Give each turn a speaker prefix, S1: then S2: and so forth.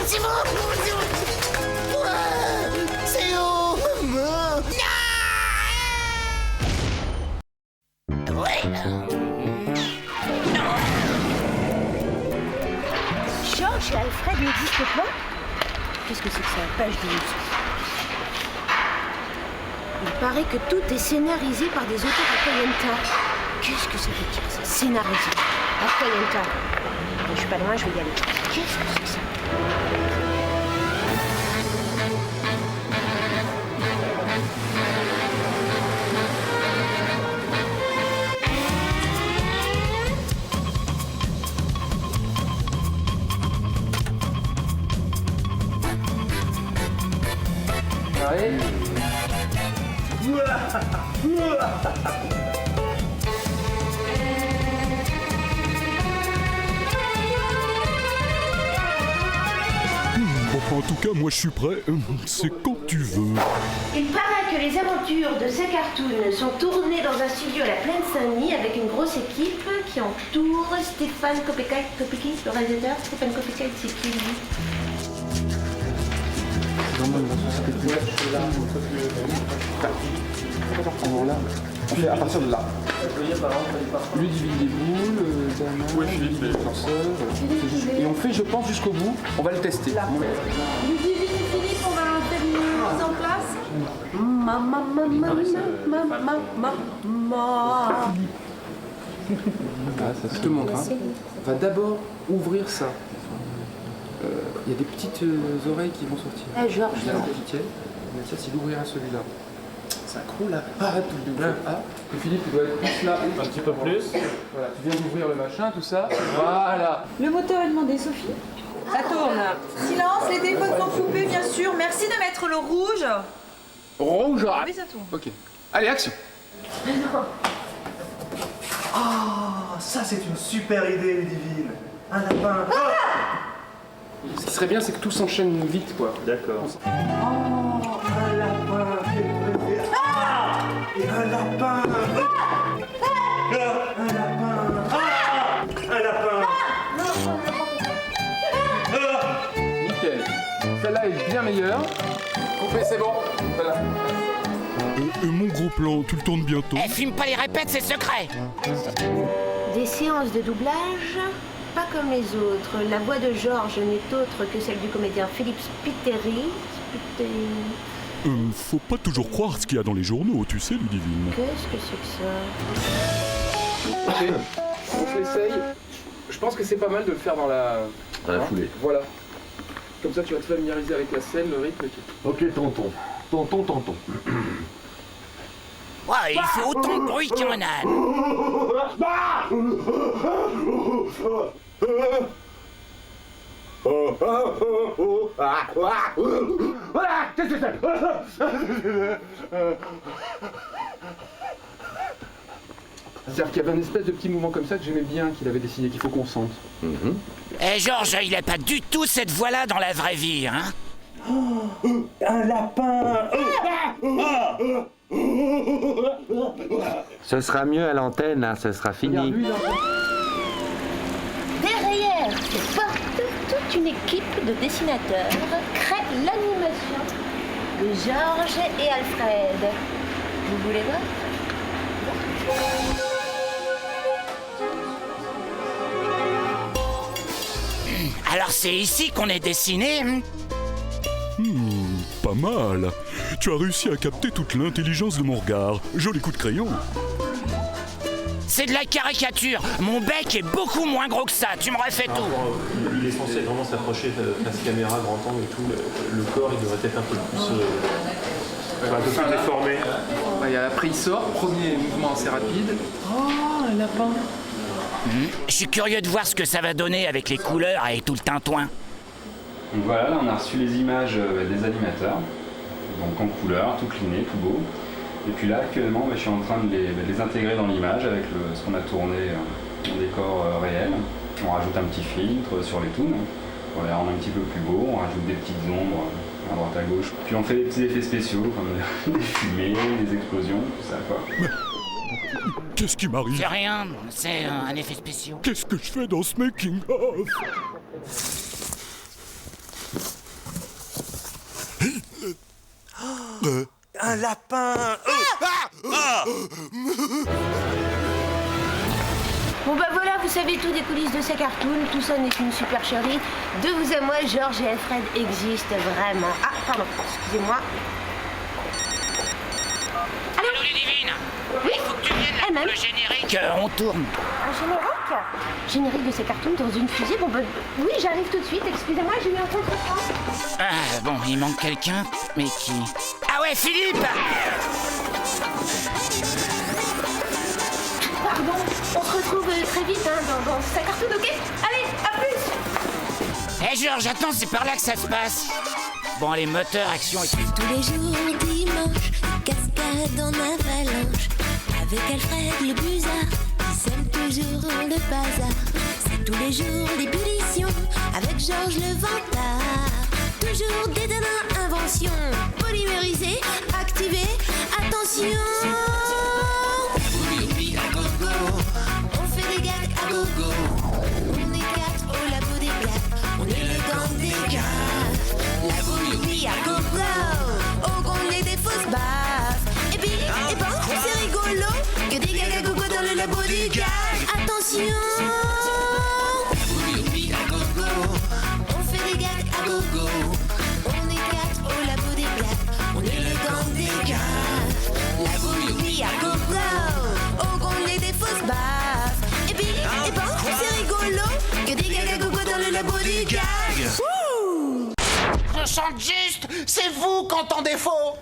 S1: c'est bon. C'est où? Ouais.
S2: Georges et Alfred n'existent pas? Qu'est-ce que c'est que ça? Page 12. Il paraît que tout est scénarisé par des auteurs à Kayenta. Qu'est-ce que ça veut dire ça? Scénarisé. À Kayenta. Je suis pas loin, je vais y aller. Qu'est-ce que c'est que ça?
S3: En tout cas, moi je suis prêt. C'est quand tu veux.
S2: Il paraît que les aventures de ces cartoons sont tournées dans un studio à la Plaine Saint-Denis avec une grosse équipe qui entoure Stéphane Kopekait, le réalisateur. Stéphane Kopekait, c'est qui lui?
S4: Puis à partir de là. Ludivine Desboules, Philippe et on fait, je pense, jusqu'au bout. On va le tester.
S5: Ludivine et Philippe, on va faire une mise en place.
S4: Je te montre. On va d'abord ouvrir ça. Il y a des petites oreilles qui vont sortir.
S2: Georges.
S4: Ça, c'est d'ouvrir à celui-là. Ça croule là. Arrête tout le double. Ah. Et Philippe, il doit être plus là.
S6: Un petit peu plus.
S4: Voilà, tu viens d'ouvrir le machin, tout ça. Voilà.
S5: Le moteur est demandé, Sophie. Ça tourne. Silence, les téléphones sont coupés, bien sûr. Merci de mettre le rouge.
S4: Rouge.
S5: Oui, ça tourne.
S4: Ok. Allez, action.
S7: Ah, ça c'est une super idée, Ludivine. Un lapin.
S4: Ce qui serait bien, c'est que tout s'enchaîne vite, quoi.
S6: D'accord.
S7: Oh, un lapin. Ah, et un lapin. Un lapin. Un lapin.
S4: Nickel. Celle-là est bien meilleure. Coupé, c'est bon. Voilà.
S3: Mon gros plan, tu le tournes bientôt.
S1: Eh, filme pas les répètes, c'est secret.
S2: Des séances de doublage, pas comme les autres. La voix de Georges n'est autre que celle du comédien Philippe Spiteri.
S3: Faut pas toujours croire ce qu'il y a dans les journaux, tu sais, Ludivine.
S2: Qu'est-ce que c'est que ça?
S4: Ok. On s'essaye. Je pense que c'est pas mal de le faire dans la
S6: foulée.
S4: Voilà. Comme ça, tu vas te familiariser avec la scène, le rythme et tout.
S6: Ok, tonton. Tonton.
S1: Ouais, il fait autant de bruit qu'un âne.
S7: Qu'est-ce que c'est?
S4: C'est-à-dire qu'il y avait un espèce de petit mouvement comme ça que j'aimais bien, qu'il avait dessiné, qu'il faut qu'on sente.
S1: Eh, Georges, il a pas du tout cette voix-là dans la vraie vie, hein.
S7: Un lapin.
S8: Ce sera mieux à l'antenne, hein, ce sera fini.
S2: Derrière ces portes, toute une équipe de dessinateurs crée l'animation de Georges et Alfred. Vous voulez voir?
S1: Alors c'est ici qu'on est dessiné, hein.
S3: Pas mal. Tu as réussi à capter toute l'intelligence de mon regard. Joli coup de crayon.
S1: C'est de la caricature. Mon bec est beaucoup moins gros que ça. Tu m'aurais fait tout.
S6: Il est censé vraiment s'approcher face caméra, grand angle et tout. Le corps, il devrait être un peu plus... un peu plus déformé.
S4: Et après, il sort. Premier mouvement assez rapide. Oh, un lapin.
S1: Je suis curieux de voir ce que ça va donner avec les couleurs et tout le tintouin.
S9: Donc voilà, là on a reçu les images des animateurs, donc en couleur, tout cliné, tout beau. Et puis là actuellement, je suis en train de les intégrer dans l'image avec ce qu'on a tourné en décor réel. On rajoute un petit filtre sur les toons pour les rendre un petit peu plus beaux, on rajoute des petites ombres à droite à gauche. Puis on fait des petits effets spéciaux comme des fumées, des explosions, tout ça quoi.
S3: Qu'est-ce qui m'arrive?
S1: C'est rien, c'est un effet spécial.
S3: Qu'est-ce que je fais dans ce making-of?
S7: Un lapin.
S2: Bon bah voilà, vous savez tout des coulisses de ces cartoons, tout ça n'est qu'une supercherie. De vous à moi, Georges et Alfred existent vraiment. Ah, pardon, excusez-moi.
S1: Allô Ludivine.
S2: Oui.
S1: Il faut que tu viennes là
S2: Elle-même.
S1: pour le générique. On tourne.
S2: Un générique? Générique de ces cartoons dans une fusée? Bon bah oui, j'arrive tout de suite, excusez-moi, j'ai eu un contretemps.
S1: Ah bon, il manque quelqu'un, mais qui? Ah ouais, Philippe.
S2: Pardon, on se retrouve très vite dans ces cartoons, ok? Allez, à plus.
S1: Hé Georges, attends, c'est par là que ça se passe. Bon, allez, moteur, action et tout.
S10: Tous les jours dimanche, cascade en avalanche. Avec Alfred le Buzard, qui sème toujours le bazar. C'est tous les jours l'ébullition, avec Georges le Vantard. Toujours des dernières inventions, polymérisées, activées, attention. On fait des gags à gogo. On est 4 au labo des gags. On est le gang des gags. La boum à gogo. Oh, qu'on est des fausses baffes. Et puis, et ben, c'est rigolo. Que des gags à gogo dans le labo du gag. Attention. À gogo. On fait des gags à gogo. On est 4 au labo des gags. On est le gang des gags. La boum à gogo. Oh, qu'on est des fausses baffes. Et puis, et ben, c'est rigolo. Que des gags à gogo dans le labo du gag.
S7: Je chante juste, c'est vous qui entendez faux.